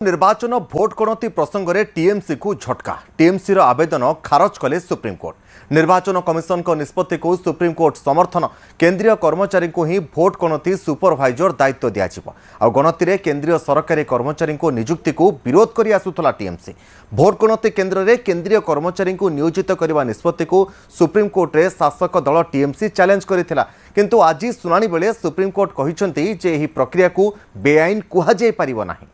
निर्वाचन भोट गणति प्रसंग में टीएमसी को झटका। टीएमसी आवेदन खारज कले सुप्रीमकोर्ट। निर्वाचन कमिशन को निष्पत्ति को सुप्रीमकोर्ट समर्थन। केंद्रीय कर्मचारी को ही भोट गणति सुपरभाइजर दायित्व दिया। गणति रे केंद्रीय सरकारी कर्मचारी को नियुक्ति को विरोध कर आसुला टीएमसी। भोट गणति केन्द्र में केंद्रीय कर्मचारी को नियोजित करने निष्पत्ति को सुप्रीमकोर्ट रे शासक दल टीएमसी चैलेंज करथिला। किंतु आज सुनानी बेले सुप्रीमकोर्ट कहिसेंती जे एही प्रक्रिया को बेआईन कुहा जाय परिबो नाही।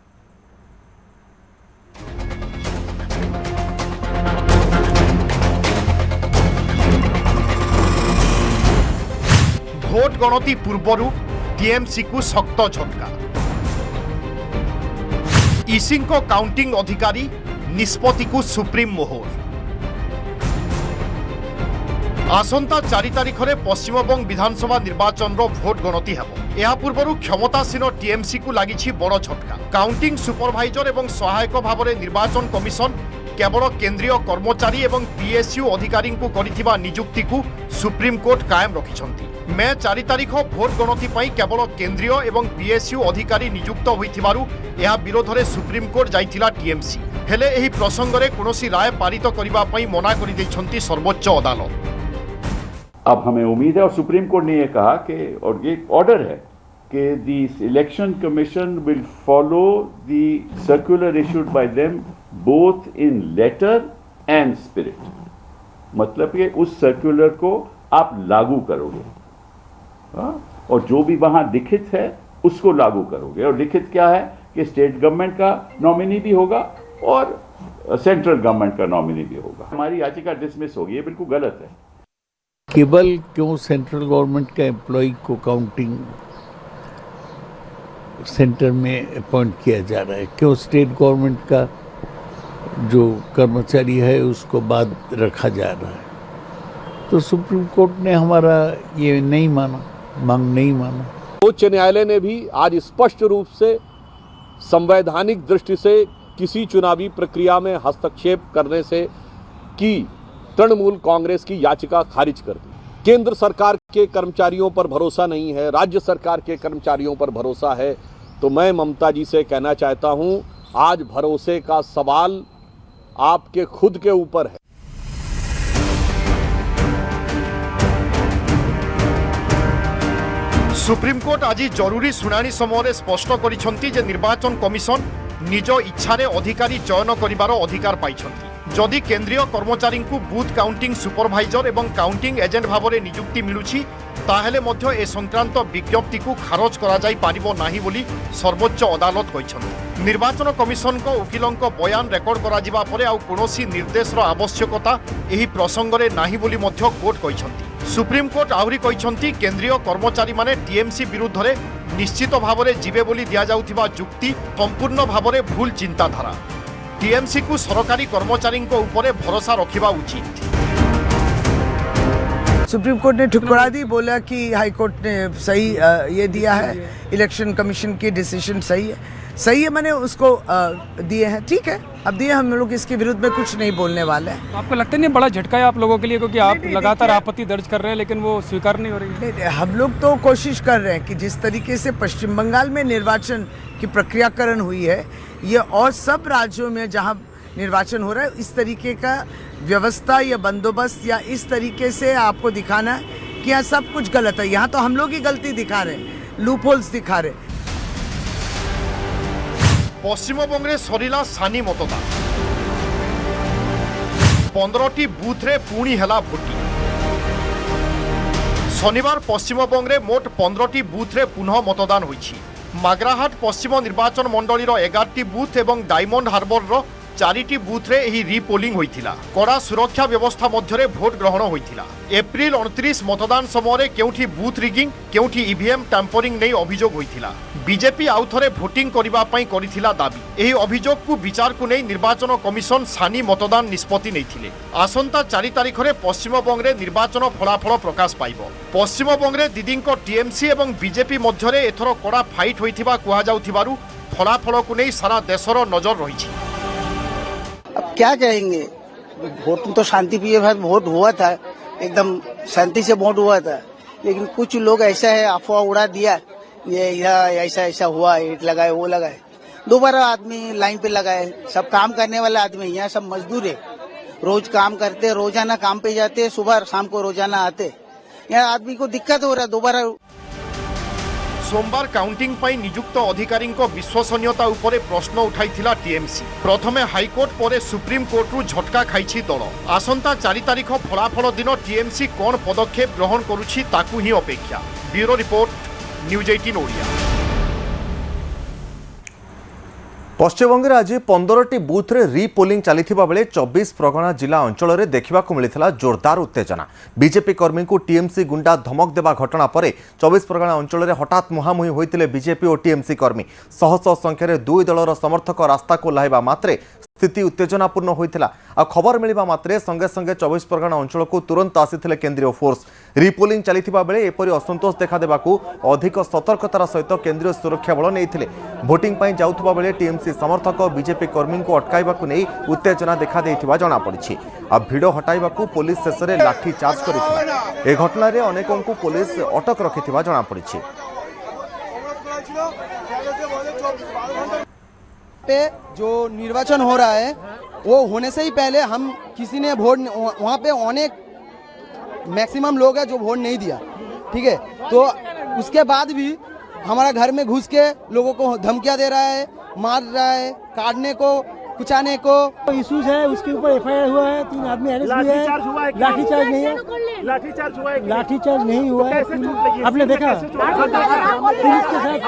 भोट गणति पूर्वर टीएमसी को शक्त झटका। ईसी को काउंटिंग अधिकारी निष्पत्ति को सुप्रीम मोहर। आसंता 4 तारिख में पश्चिमबंग विधानसभा निर्वाचन रो भोट गणति हेबो। या पूर्वर क्षमतासीन टीएमसी को लागिछि बड़ झटका। काउंटिंग सुपरभाइजर एवं सहायक भाव में निर्वाचन कमिशन केवल केंद्रीय कर्मचारी एवं पीएसयू अधिकारी को करिथिबा नियुक्ति को सुप्रीम कोर्ट कायम रखिछंती। मे 4 तारिख भोट गणति पई केवल केंद्रीय एवं पीएसयू अधिकारी नियुक्त होइथिबारु या विरोध में सुप्रीम कोर्ट जाइथिला टीएमसी। हेले एही प्रसंग रे कोनोसी राय पारित करिबा पई मना करि दैछंती सर्वोच्च अदालत। अब हमें उम्मीद है और सुप्रीम कोर्ट ने यह कहा कि और ये ऑर्डर है कि the election commission will follow the circular issued by them both in letter and spirit. मतलब कि उस सर्कुलर को आप लागू करोगे और जो भी वहां लिखित है उसको लागू करोगे। और लिखित क्या है कि स्टेट गवर्नमेंट का नॉमिनी भी होगा और सेंट्रल गवर्नमेंट का नॉमिनी भी होगा। हमारी याचिका डिसमिस होगी, ये बिल्कुल गलत है। केवल क्यों सेंट्रल गवर्नमेंट का एम्प्लॉय को काउंटिंग सेंटर में अपॉइंट किया जा रहा है? क्यों स्टेट गवर्नमेंट का जो कर्मचारी है उसको बाद रखा जा रहा है? तो सुप्रीम कोर्ट ने हमारा ये नहीं माना, मांग नहीं माना। उच्च न्यायालय ने भी आज स्पष्ट रूप से संवैधानिक दृष्टि से किसी चुनावी प्रक्रिया में हस्तक्षेप करने से की तृणमूल कांग्रेस की याचिका खारिज कर दी। केंद्र सरकार के कर्मचारियों पर भरोसा नहीं है, राज्य सरकार के कर्मचारियों पर भरोसा है। तो मैं ममता जी से कहना चाहता हूं, आज भरोसे का सवाल आपके खुद के ऊपर है। सुप्रीम कोर्ट आज जरूरी सुनानी समय स्पष्ट करिसेंती जे निर्वाचन कमिशन निज इच्छारे अधिकारी चयन करिवार अधिकार पाइछंती। जदि केंद्रीय कर्मचारी को बूथ काउंटिंग सुपरभाइजर एवं काउंटिंग एजेंट भाव में नियुक्ति मिलुछि ताहेले मध्य ए संक्रांत विज्ञप्ति को खारज करा जाई पारिबो नाही बोली सर्वोच्च अदालत कहिछंती। निर्वाचन कमिशन को वकीलों बयान रेकर्ड करा जिबा परे आउ कोनोसी निर्देशर आवश्यकता एही प्रसंग रे नाही बोली मध्य कोर्ट कहिछंती। सुप्रीम कोर्ट आहुरी कहिछंती केंद्रीय कर्मचारी माने टीएमसी विरुद्ध रे निश्चित भाव में जीवे बोली दिया जाउथिबा जुक्ति संपूर्ण भाव में भूल चिंताधारा। टीएमसी को सरकारी कर्मचारी ऊपर भरोसा रखिबा उचित। सुप्रीम कोर्ट ने ठुकरा दी, बोला कि हाई कोर्ट ने सही ये दिया है, इलेक्शन कमीशन की डिसीजन सही है मैंने उसको दिए हैं, ठीक है। अब दिए, हम लोग इसके विरुद्ध में कुछ नहीं बोलने वाले हैं। आपको लगता नहीं बड़ा झटका है आप लोगों के लिए, क्योंकि आप लगातार आपत्ति दर्ज कर रहे हैं लेकिन वो स्वीकार नहीं हो रही है? हम लोग तो कोशिश कर रहे हैं कि जिस तरीके से पश्चिम बंगाल में निर्वाचन की प्रक्रियाकरण हुई है, ये और सब राज्यों में जहां निर्वाचन हो रहा है, इस तरीके का व्यवस्था या बंदोबस्त या इस तरीके से आपको दिखाना है कि यहाँ सब कुछ गलत है। यहाँ तो हम लोग ही गलती दिखा रहे हैं, लूपहोल्स दिखा रहे हैं। पश्चिमबंग रे सरिला सानी मतदान 15टी बूथ रे पुणी हेला भोटिंग। शनिवार पश्चिमबंग रे मोट 15टी बूथ रे पुनः मतदान होइछि। मागराहाट पश्चिम निर्वाचन मंडलीर 11टी बूथ एवं डायमंड हार्बर 4टी बूथ रे एही रिपोलिंग होइथिला। कड़ा सुरक्षा व्यवस्था मध्यरे भोट ग्रहण होइथिला। एप्रिल 29 मतदान समय केउठी बूथ रिगिंग केउठी ईवीएम टैंपरिंग नै अभियोग होइथिला। बीजेपी आउथरे भोटिंग करिबा पई करिथिला दाबी। एही अभियोग को विचार को नै निर्वाचन कमिशन सानी मतदान निष्पत्ति नैथिले। आसंता 4 तारिख रे पश्चिमबंग रे निर्वाचन फलाफल प्रकाश पाइबो। पश्चिमबंग रे दीदींको टीएमसी एवं बीजेपी मध्यरे एथरो कड़ा फाइट होइथिबा कुहा जाउथिबारु फलाफल को नै सारा देशर नजर रहिछि। अब क्या कहेंगे, वोट तो शांति प्रिय वोट हुआ था, एकदम शांति से वोट हुआ था, लेकिन कुछ लोग ऐसा है अफवाह उड़ा दिया, ये ऐसा ऐसा हुआ, ईट लगाए वो लगाए, दोबारा आदमी लाइन पे लगा है। सब काम करने वाले आदमी, यहाँ सब मजदूर है, रोज काम करते, रोजाना काम पे जाते, सुबह शाम को रोजाना आते। यहाँ आदमी को दिक्कत हो रहा है दोबारा। सोमवार काउंटिंग पर नियुक्त अधिकारी विश्वसनीयता उपरे प्रश्न उठाइथिला टीएमसी। प्रथमे हाईकोर्ट पर सुप्रीम कोर्टरू झटका खाइछि दल। आसंता 4 तारिख फलाफल दिन टीएमसी कौन पदक्षेप ग्रहण करुछि ताकू ही अपेक्षा। Bureau report, news 18 Odia. Paschim Banga आज 15टी बुथ्रे रिपोलिंग चली बेले 24 परगना जिला अंचल में देखा मिलता जोरदार उत्तेजना। बीजेपी कर्मी को टीएमसी गुंडा धमक देवा घटना पर 24 परगना अंचल में हठात मुहांमुही होते बीजेपी और टीएमसी कर्मी। शह शह संख्यार दुई दलर समर्थक रास्ता को ओह्लाइबा मात्रे स्थिति उत्तेजनापूर्ण होता। खबर मिलवा मात्रे संगे संगे 24 परगना अंचल को तुरंत आसीथिले केंद्रीय फोर्स। रिपोलिंग चली बेले एपरी असंतोष देखा देबाकू अधिक सतर्कतार सहित केंद्रीय सुरक्षा बल नहीं भोटिंग पर जाउथबा बेले टीएमसी समर्थक बीजेपी कर्मी को अटकाइबाकू नहीं उत्तेजना देखा देइथिबा जଣା पड़िछि। आ भिड़ हटाइबाकू पुलिस शेष में लाठी चार्ज करिथिला। ए घटना रे अनेकों को पुलिस अटक रखिथिबा जଣା पड़िछि। पे जो निर्वाचन हो रहा है वो होने से ही पहले हम किसी ने वोट, वहाँ पे अनेक मैक्सिमम लोग हैं जो वोट नहीं दिया, ठीक है। तो उसके बाद भी हमारा घर में घुस के लोगों को धमकियां दे रहा है, मार रहा है, काटने को, कुचाने को। इश्यूज है उसके ऊपर एफआईआर हुआ है, 3 आदमी अरेस्ट हुए हैं। लाठीचार्ज नहीं है, लाठीचार्ज नहीं हुआ है। आपने देखा पुलिस के साथ